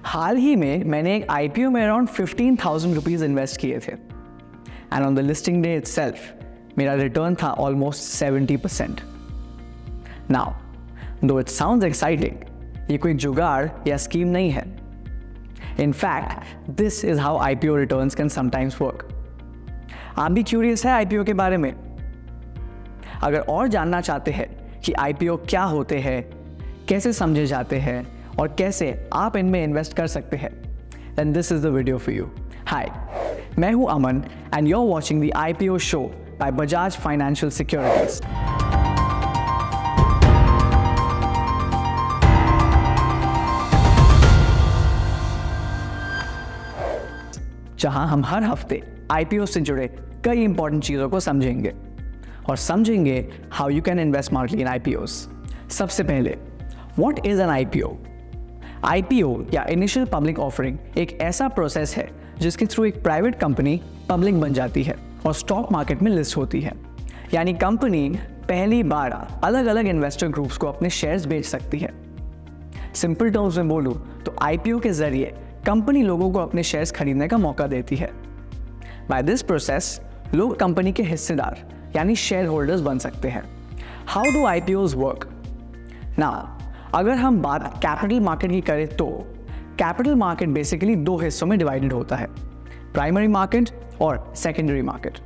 हाल ही में मैंने एक आईपीओ में अराउंड 15,000 रुपीज़ इन्वेस्ट किए थे and on the listing day itself मेरा रिटर्न था ऑलमोस्ट 70%। नाउ दो इट साउंड्स एक्साइटिंग, ये कोई जुगाड़ या स्कीम नहीं है। In fact this is how IPO returns can sometimes work. आप भी क्यूरियस है आईपीओ के बारे में? अगर और जानना चाहते हैं कि आईपीओ क्या होते हैं, कैसे समझे जाते हैं और कैसे आप इनमें इन्वेस्ट कर सकते हैं, then this is the video for you. Hi, मैं हूं Aman and you are watching the IPO show by Bajaj Financial Securities. जहां हम हर हफ्ते आईपीओ से जुड़े कई इंपॉर्टेंट चीजों को समझेंगे और समझेंगे how you can invest smartly in IPOs. सबसे पहले, what is an IPO? IPO या इनिशियल पब्लिक ऑफरिंग एक ऐसा प्रोसेस है जिसके थ्रू एक प्राइवेट कंपनी पब्लिक बन जाती है और स्टॉक मार्केट में लिस्ट होती है। यानी कंपनी पहली बार अलग अलग इन्वेस्टर ग्रुप्स को अपने शेयर्स बेच सकती है। सिंपल टर्म्स में बोलूं तो आईपीओ के जरिए कंपनी लोगों को अपने शेयर्स खरीदने का मौका देती है। बाय दिस प्रोसेस लोग कंपनी के हिस्सेदार यानी शेयर होल्डर्स बन सकते हैं। How do IPOs work? Now अगर हम बात कैपिटल मार्केट की करें तो कैपिटल मार्केट बेसिकली दो हिस्सों में डिवाइडेड होता है, प्राइमरी मार्केट और सेकेंडरी मार्केट।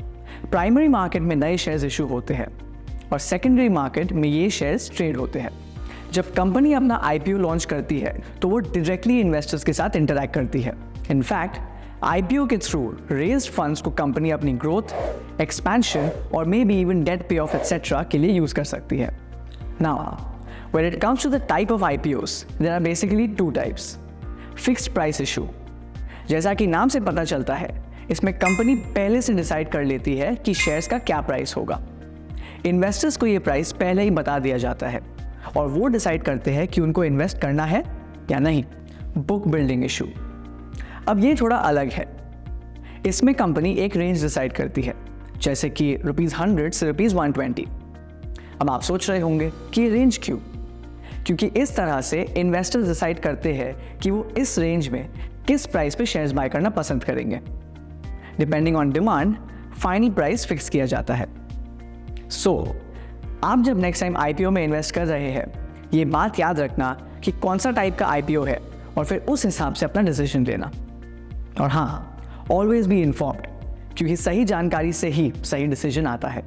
प्राइमरी मार्केट में नए शेयर्स इशू होते हैं और सेकेंडरी मार्केट में ये शेयर्स ट्रेड होते हैं। जब कंपनी अपना आईपीओ लॉन्च करती है तो वो डायरेक्टली इन्वेस्टर्स के साथ इंटरैक्ट करती है। इनफैक्ट आईपीओ के थ्रू रेज्ड फंड्स को कंपनी अपनी ग्रोथ, एक्सपेंशन और may be even debt pay off etcetera के लिए यूज कर सकती है। Now when it comes to the type of IPOs, there are basically two types. Fixed price issue, जैसा कि नाम से पता चलता है, इसमें कंपनी पहले से डिसाइड कर लेती है कि शेयर्स का क्या प्राइस होगा। इन्वेस्टर्स को ये प्राइस पहले ही बता दिया जाता है और वो डिसाइड करते हैं कि उनको इन्वेस्ट करना है या नहीं। बुक बिल्डिंग इशू, अब ये थोड़ा अलग है। इसमें कंपनी एक रेंज डिसाइड करती है, जैसे कि ₹100 से ₹120। अब आप सोच रहे होंगे कि ये रेंज क्यों? क्योंकि इस तरह से इन्वेस्टर्स डिसाइड करते हैं कि वो इस रेंज में किस प्राइस पे शेयर्स बाय करना पसंद करेंगे। Depending on demand final price fix किया जाता है। सो आप जब नेक्स्ट टाइम आईपीओ में इन्वेस्ट कर रहे हैं, ये बात याद रखना कि कौन सा टाइप का आईपीओ है और फिर उस हिसाब से अपना डिसीजन लेना। और हाँ, ऑलवेज बी इन्फॉर्म्ड, क्योंकि सही जानकारी से ही सही डिसीजन आता है।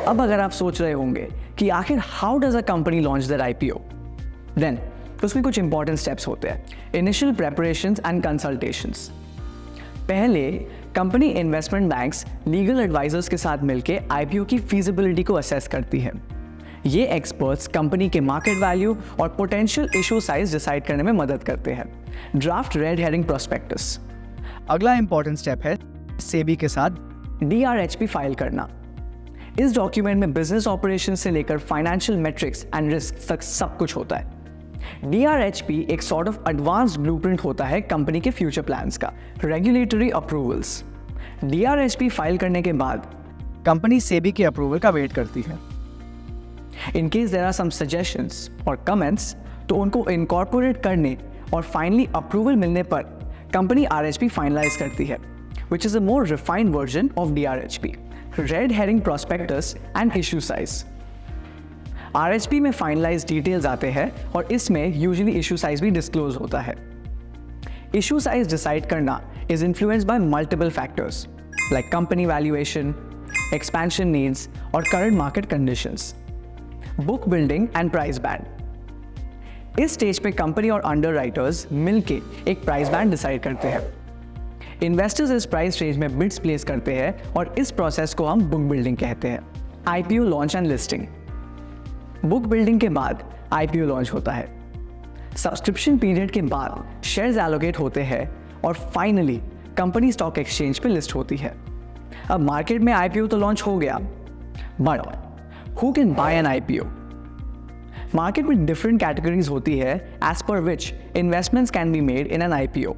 अब अगर आप सोच रहे होंगे कि आखिर how does a company launch their IPO, then उसमें कुछ इंपॉर्टेंट स्टेप्स होते हैं। Initial preparations and consultations. पहले company investment banks legal advisors के साथ मिलकर आईपीओ की फीजिबिलिटी को असेस करती है। ये एक्सपर्ट्स कंपनी के मार्केट वैल्यू और पोटेंशियल इशू साइज डिसाइड करने में मदद करते हैं। Draft red herring prospectus. अगला इंपॉर्टेंट स्टेप है सेबी के साथ DRHP फाइल करना। इस डॉक्यूमेंट में बिजनेस ऑपरेशन से लेकर फाइनेंशियल मेट्रिक्स एंड रिस्क तक सब कुछ होता है। DRHP एक सॉर्ट ऑफ एडवांस्ड ब्लूप्रिंट होता है कंपनी के फ्यूचर प्लान्स का। Regulatory approvals. DRHP फाइल करने के बाद कंपनी सेबी के अप्रूवल का वेट करती है। In case there are some suggestions और कमेंट्स, तो उनको इनकॉर्पोरेट करने और फाइनली अप्रूवल मिलने पर कंपनी RHP फाइनलाइज करती है, which is a more refined version of DRHP, Red Herring Prospectus and Issue Size। RHP में फाइनलाइज डिटेल्स आते हैं और इसमें यूजुअली इशू साइज भी डिस्क्लोज होता है। इशू साइज डिसाइड करना is influenced by multiple factors like company valuation, expansion needs और current market conditions. Book building and price band. इस स्टेज पे कंपनी और अंडरराइटर्स मिलके एक प्राइस बैंड डिसाइड करते हैं। इन्वेस्टर्स इस प्राइस रेंज में बिड्स प्लेस करते हैं और इस प्रोसेस को हम बुक बिल्डिंग कहते हैं। IPO launch and listing. Book building के बाद आईपीओ लॉन्च होता है। सब्सक्रिप्शन पीरियड के बाद शेयर्स एलोकेट होते हैं और फाइनली कंपनी स्टॉक एक्सचेंज पे लिस्ट होती है। अब मार्केट में आईपीओ तो लॉन्च हो गया, but who can buy an IPO? Market में डिफरेंट कैटेगरीज होती है as per which investments can be made in an IPO.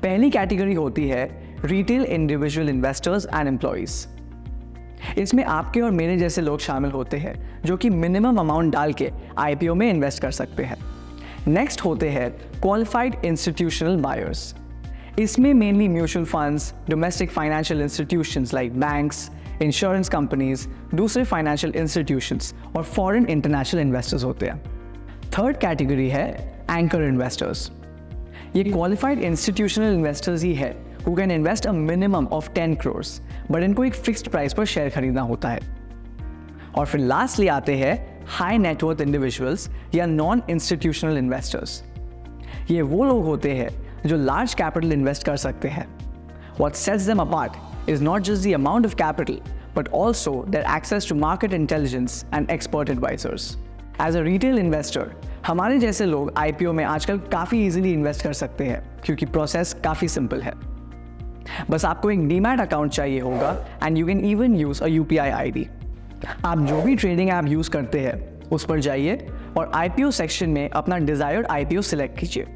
पहली कैटेगरी होती है retail individual investors and employees. इसमें आपके और मेरे जैसे लोग शामिल होते हैं जो कि मिनिमम अमाउंट डाल के आईपीओ में इन्वेस्ट कर सकते हैं। नेक्स्ट होते हैं क्वालिफाइड इंस्टीट्यूशनल बायर्स। इसमें mainly mutual funds, domestic financial institutions like banks, insurance companies, दूसरे फाइनेंशियल इंस्टीट्यूशंस और फॉरेन इंटरनेशनल इन्वेस्टर्स होते हैं। थर्ड कैटेगरी है एंकर इन्वेस्टर्स। ये क्वालिफाइड इंस्टीट्यूशनल इन्वेस्टर्स ही है who can invest a minimum of 10 crores, but इनको एक फिक्स्ड प्राइस पर शेयर खरीदना होता है। और फिर लास्टली आते हैं हाई नेटवर्थ इंडिविजुअल्स या नॉन इंस्टीट्यूशनल इन्वेस्टर्स। ये वो लोग होते हैं जो लार्ज कैपिटल इन्वेस्ट कर सकते हैं। What sets them apart is not just the amount of capital, but also their access to market intelligence and expert advisors. As a retail investor, हमारे जैसे लोग IPO में आजकल काफ़ी इजीली इन्वेस्ट कर सकते हैं क्योंकि प्रोसेस काफ़ी सिंपल है। बस आपको एक डीमैट अकाउंट चाहिए होगा and you can even use a UPI ID। आप जो भी ट्रेडिंग ऐप यूज़ करते हैं उस पर जाइए और IPO सेक्शन में अपना डिज़ायर्ड IPO सिलेक्ट कीजिए।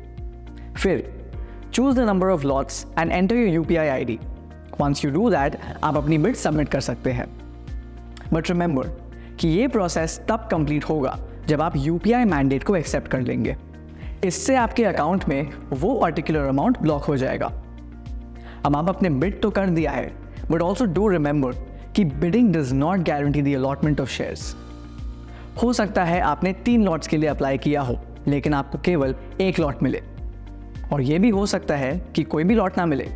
फिर choose the number of lots and enter your UPI ID. Once you do that, आप अपनी बिड सबमिट कर सकते हैं। But remember कि ये प्रोसेस तब कंप्लीट होगा जब आप UPI मैंडेट को एक्सेप्ट कर लेंगे। इससे आपके अकाउंट में वो पर्टिकुलर अमाउंट ब्लॉक हो जाएगा। अब आप अपने बिड तो कर दिया है, बट ऑल्सो डू रिमेंबर कि bidding does not guarantee the allotment of shares. हो सकता है आपने 3 लॉट्स के लिए अप्लाई किया हो, लेकिन आपको केवल 1 लॉट मिले, और ये भी हो सकता है कि कोई भी लॉट ना मिले।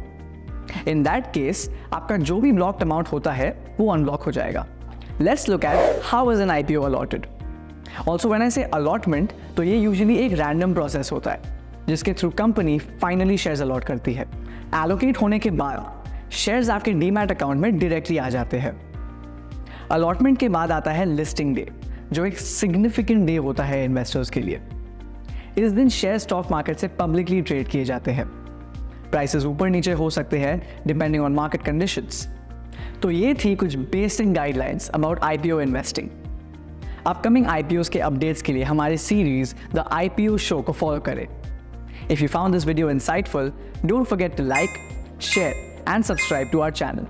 इन दैट केस आपका जो भी ब्लॉक्ड अमाउंट होता है वो अनब्लॉक हो जाएगा। Let's look at how is an IPO allotted. Also when I से अलॉटमेंट, तो ये यूजुअली एक रैंडम प्रोसेस होता है जिसके through company finally shares allot करती है। एलोकेट होने के बाद शेयर्स आपके डीमैट अकाउंट में डायरेक्टली आ जाते हैं। अलॉटमेंट के बाद आता है लिस्टिंग डे, जो एक सिग्निफिकेंट डे होता है इन्वेस्टर्स के लिए। इस दिन शेयर स्टॉक मार्केट से पब्लिकली ट्रेड किए जाते हैं। प्राइसेस ऊपर नीचे हो सकते हैं डिपेंडिंग ऑन मार्केट कंडीशंस। तो ये थी कुछ basic guidelines about IPO investing. Upcoming IPOs के अपडेट्स के लिए हमारे सीरीज द IPO शो को फॉलो करें। If you found this video insightful, don't forget to like, share and subscribe to our channel.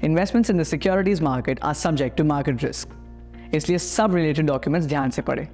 Investments in the securities market are subject to market risk, इसलिए सब related documents ध्यान से पढ़ें।